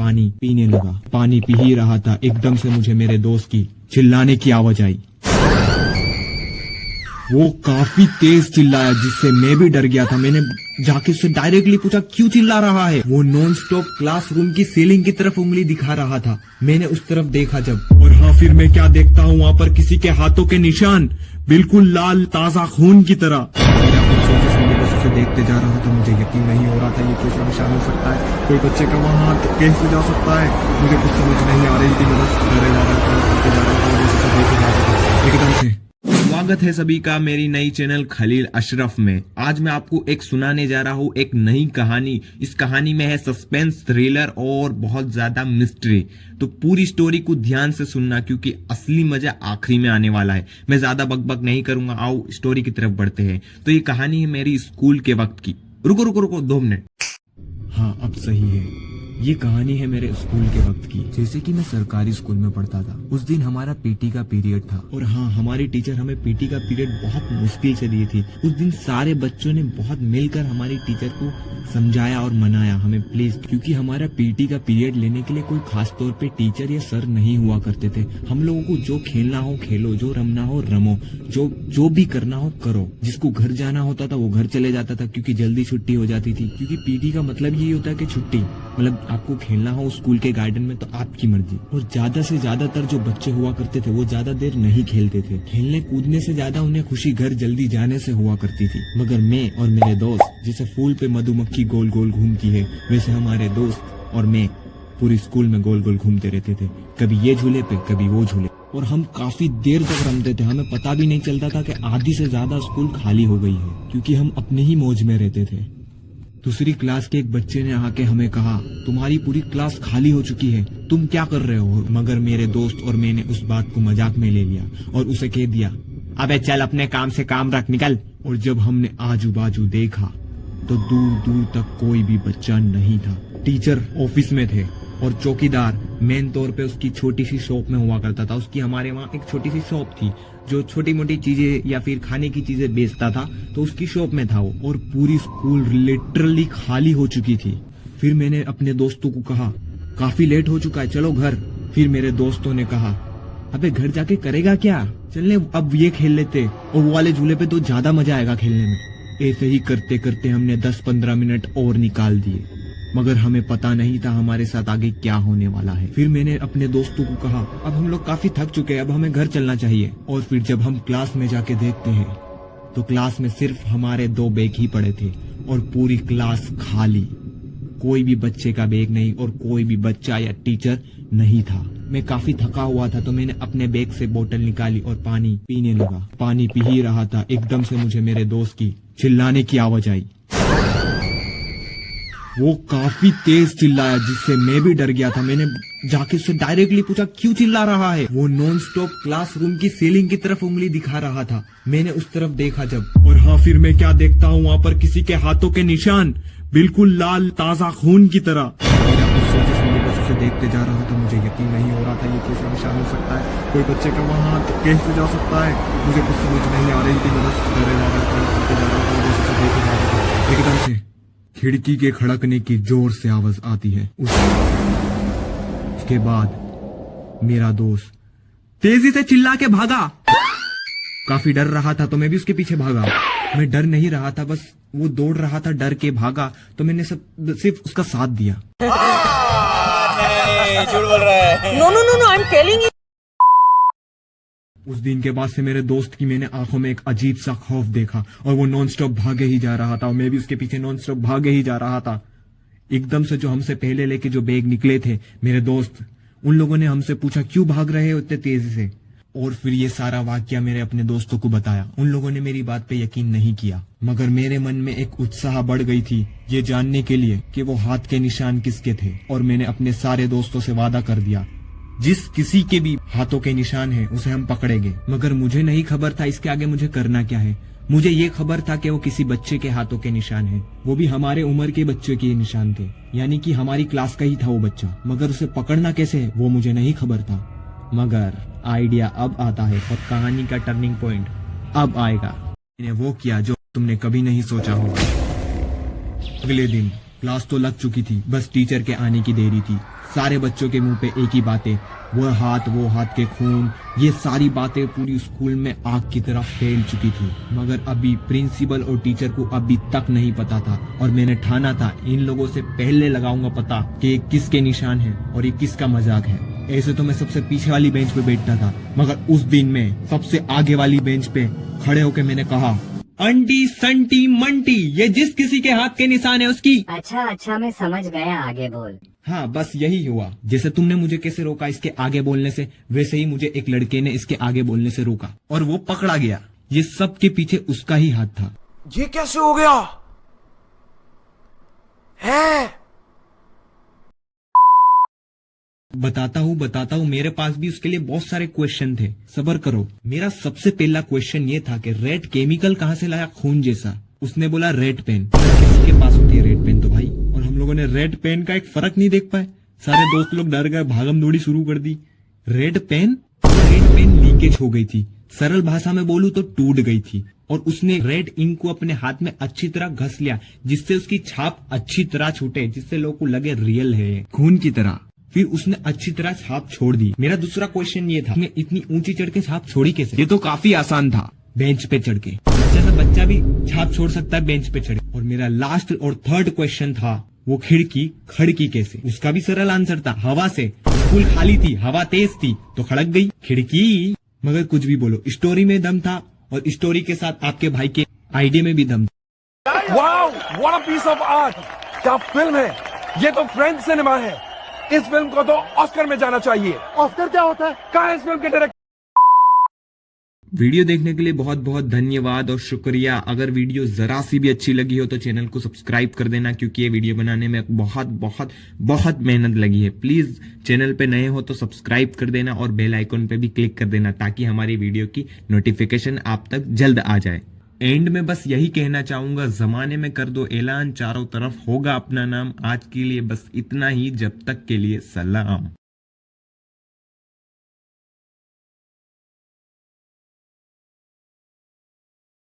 पानी पीने लगा। पानी पी ही रहा था, एकदम से मुझे मेरे दोस्त की चिल्लाने की आवाज आई। वो काफी तेज चिल्लाया जिससे मैं भी डर गया था। मैंने जाके उससे डायरेक्टली पूछा क्यों चिल्ला रहा है। वो नॉन स्टॉप क्लासरूम की सीलिंग की तरफ उंगली दिखा रहा था। मैंने उस तरफ देखा जब, और हाँ फिर मैं क्या देखता हूँ, वहाँ पर किसी के हाथों के निशान बिल्कुल लाल ताजा खून की तरह। सोचे समझे बस उसे देखते जा रहा था। मुझे यकीन नहीं हो रहा था ये कैसा निशान हो सकता है, कोई बच्चे का वहाँ हाथ कैसे जा सकता है। मुझे कुछ समझ नहीं आ रही थी, मैं बस डरे जा रहा था, एकदम से। स्वागत है सभी का मेरी नई चैनल खलील अशरफ में। आज मैं आपको एक सुनाने जा रहा हूँ एक नई कहानी। इस कहानी में है सस्पेंस, थ्रिलर और बहुत ज्यादा मिस्ट्री। तो पूरी स्टोरी को ध्यान से सुनना क्योंकि असली मजा आखिरी में आने वाला है। मैं ज्यादा बकबक नहीं करूंगा, आओ स्टोरी की तरफ बढ़ते हैं। तो ये कहानी है मेरी स्कूल के वक्त की। रुको रुको रुको 2 मिनट। हाँ अब सही है। ये कहानी है मेरे स्कूल के वक्त की। जैसे कि मैं सरकारी स्कूल में पढ़ता था। उस दिन हमारा पीटी का पीरियड था और हाँ हमारी टीचर हमें पीटी का पीरियड बहुत मुश्किल से दी थी। उस दिन सारे बच्चों ने बहुत मिलकर हमारी टीचर को समझाया और मनाया हमें प्लीज, क्योंकि हमारा पीटी का पीरियड लेने के लिए कोई खास तौर पे टीचर या सर नहीं हुआ करते थे। हम लोगों को जो खेलना हो खेलो, जो रमना हो रमो, जो भी करना हो करो। जिसको घर जाना होता था वो घर चले जाता था क्योंकि जल्दी छुट्टी हो जाती थी। क्योंकि पीटी का मतलब यही होता है कि छुट्टी, मतलब आपको खेलना हो स्कूल के गार्डन में तो आपकी मर्जी। और ज्यादा से ज्यादातर जो बच्चे हुआ करते थे वो ज्यादा देर नहीं खेलते थे। खेलने कूदने से ज्यादा उन्हें खुशी घर जल्दी जाने से हुआ करती थी। मगर मैं और मेरे दोस्त, जैसे फूल पे मधुमक्खी गोल गोल घूमती है, वैसे हमारे दोस्त और मैं पूरी स्कूल में गोल गोल घूमते रहते थे। कभी ये झूले पे कभी वो झूले, और हम काफी देर तक रमते थे। हमें पता भी नहीं चलता था कि आधी से ज्यादा स्कूल खाली हो गई है, क्योंकि हम अपने ही मौज में रहते थे। दूसरी क्लास के एक बच्चे ने आके हमें कहा तुम्हारी पूरी क्लास खाली हो चुकी है, तुम क्या कर रहे हो। मगर मेरे दोस्त और मैंने उस बात को मजाक में ले लिया और उसे कह दिया अबे चल अपने काम से काम रख, निकल। और जब हमने आजू बाजू देखा तो दूर दूर तक कोई भी बच्चा नहीं था। टीचर ऑफिस में थे और चौकीदार मेन तौर पे उसकी छोटी सी शॉप में हुआ करता था। उसकी हमारे वहाँ एक छोटी सी शॉप थी जो छोटी मोटी चीजें या फिर खाने की चीजें बेचता था, तो उसकी शॉप में था वो। और पूरी स्कूल लिटरली खाली हो चुकी थी। फिर मैंने अपने दोस्तों को कहा काफी लेट हो चुका है, चलो घर। फिर मेरे दोस्तों ने कहा अबे घर जाके करेगा क्या, चलने अब ये खेल लेते, और वो वाले झूले पे तो ज्यादा मजा आएगा खेलने में। ऐसे ही करते करते हमने 10-15 मिनट और निकाल दिए, मगर हमें पता नहीं था हमारे साथ आगे क्या होने वाला है। फिर मैंने अपने दोस्तों को कहा अब हम लोग काफी थक चुके हैं, अब हमें घर चलना चाहिए। और फिर जब हम क्लास में जाके देखते हैं तो क्लास में सिर्फ हमारे 2 बैग ही पड़े थे और पूरी क्लास खाली। कोई भी बच्चे का बैग नहीं और कोई भी बच्चा या टीचर नहीं था। मैं काफी थका हुआ था तो मैंने अपने बैग से बोतल निकाली और पानी पीने लगा। पानी पी ही रहा था, एकदम से मुझे मेरे दोस्त की चिल्लाने की आवाज आई। वो काफी तेज चिल्लाया जिससे मैं भी डर गया था। मैंने जाके उससे डायरेक्टली पूछा क्यों चिल्ला रहा है। वो नॉन स्टॉप क्लासरूम की सीलिंग की तरफ उंगली दिखा रहा था। मैंने उस तरफ देखा जब, और हाँ फिर मैं क्या देखता हूँ, वहाँ पर किसी के हाथों के निशान बिल्कुल लाल ताजा खून की तरह। सोचे समझे बस उसे देखते जा रहा था। मुझे यकीन नहीं हो रहा था ये कैसा निशान हो सकता है, कोई बच्चे का वहाँ हाथ कैसे जा सकता है। मुझे कुछ समझ नहीं आ रही थी, मैं बस डरे जा रहा था। एकदम से खिड़की के खड़कने की जोर से आवाज आती है। उसके बाद मेरा दोस्त तेजी से चिल्ला के भागा। काफी डर रहा था तो मैं भी उसके पीछे भागा। मैं डर नहीं रहा था, बस वो दौड़ रहा था, डर के भागा, तो मैंने सिर्फ उसका साथ दिया। झूठ बोल रहा है। No no no no, I am telling you. उस दिन के बाद से मेरे दोस्त की मैंने आंखों में एक अजीब सा खौफ देखा और वो नॉन स्टॉप भागे ही जा रहा था और मैं भी उसके पीछे नॉन स्टॉप भागे ही जा रहा था। एकदम से जो हमसे पहले लेके जो बैग निकले थे मेरे दोस्त, उन लोगों ने हमसे पूछा क्यों भाग रहे हो इतने तेजी से। और फिर ये सारा वाकया मेरे अपने दोस्तों को बताया। उन लोगों ने मेरी बात पे यकीन नहीं किया, मगर मेरे मन में एक उत्साह बढ़ गई थी ये जानने के लिए कि वो हाथ के निशान किसके थे। और मैंने अपने सारे दोस्तों से वादा कर दिया जिस किसी के भी हाथों के निशान हैं उसे हम पकड़ेंगे। मगर मुझे नहीं खबर था इसके आगे मुझे करना क्या है। मुझे ये खबर था कि वो किसी बच्चे के हाथों के निशान हैं, वो भी हमारे उम्र के बच्चे के निशान थे, यानी कि हमारी क्लास का ही था वो बच्चा। मगर उसे पकड़ना कैसे है वो मुझे नहीं खबर था। मगर आइडिया अब आता है और कहानी का टर्निंग पॉइंट अब आएगा। मैंने वो किया जो तुमने कभी नहीं सोचा होगा। अगले दिन क्लास तो लग चुकी थी, बस टीचर के आने की देरी थी। सारे बच्चों के मुंह पे एक ही बातें, वो हाथ के खून, ये सारी बातें पूरी स्कूल में आग की तरह फैल चुकी थी। मगर अभी प्रिंसिपल और टीचर को अभी तक नहीं पता था और मैंने ठाना था इन लोगों से पहले लगाऊंगा पता कि ये किसके निशान है और ये किसका मजाक है। ऐसे तो मैं सबसे पीछे वाली बेंच पे बैठता था, मगर उस दिन में सबसे आगे वाली बेंच पे खड़े होकर मैंने कहा, अंटी संटी मंटी, ये जिस किसी के हाथ के निशान है उसकी। अच्छा मैं समझ गया, आगे बोल। हाँ, बस यही हुआ। जैसे तुमने मुझे कैसे रोका इसके आगे बोलने से, वैसे ही मुझे एक लड़के ने इसके आगे बोलने से रोका और वो पकड़ा गया। ये सब के पीछे उसका ही हाथ था। ये कैसे हो गया है? बताता हूँ, मेरे पास भी उसके लिए बहुत सारे क्वेश्चन थे, सब्र करो। मेरा सबसे पहला क्वेश्चन ये था कि रेड केमिकल कहाँ से लाया खून जैसा। उसने बोला रेड पेन। किसके पास होती है रेड पेन तो भाई? और हम लोगों ने रेड पेन का एक फर्क नहीं देख पाए। सारे दोस्त लोग डर गए, भागम दौड़ी शुरू कर दी। रेड पेन लीकेज हो गई थी, सरल भाषा में बोलूं तो टूट गई थी। और उसने रेड इंक को अपने हाथ में अच्छी तरह घस लिया, जिससे उसकी छाप अच्छी तरह छूटे, जिससे लोगों को लगे रियल है, खून की तरह। फिर उसने अच्छी तरह छाप छोड़ दी। मेरा दूसरा क्वेश्चन ये था, इतनी ऊंची चढ़ के छाप छोड़ी कैसे? ये तो काफी आसान था, बेंच पे चढ़ के। जैसा बच्चा भी छाप छोड़ सकता है बेंच पे चढ़। और मेरा लास्ट और थर्ड क्वेश्चन था, वो खिड़की खड़की कैसे? उसका भी सरल आंसर था, हवा से। स्कूल खाली थी, हवा तेज थी तो खड़क गई खिड़की। मगर कुछ भी बोलो, स्टोरी में दम था और स्टोरी के साथ आपके भाई के आइडिया में भी दम था। Wow, what a piece of art! क्या फिल्म है ये! तो फ्रेंच सिनेमा है। इस फिल्म को तो ऑस्कर में जाना चाहिए। ऑस्कर क्या होता है? कहाँ है इस फिल्म के डायरेक्टर? वीडियो देखने के लिए बहुत बहुत धन्यवाद और शुक्रिया। अगर वीडियो जरा सी भी अच्छी लगी हो तो चैनल को सब्सक्राइब कर देना, क्योंकि ये वीडियो बनाने में बहुत बहुत बहुत मेहनत लगी है। प्लीज चैनल पे नए हो तो सब्सक्राइब कर देना और बेल आइकन पे भी क्लिक कर देना, ताकि हमारी वीडियो की नोटिफिकेशन आप तक जल्द आ जाए। एंड में बस यही कहना चाहूंगा, जमाने में कर दो ऐलान, चारों तरफ होगा अपना नाम। आज के लिए बस इतना ही, जब तक के लिए सलाम।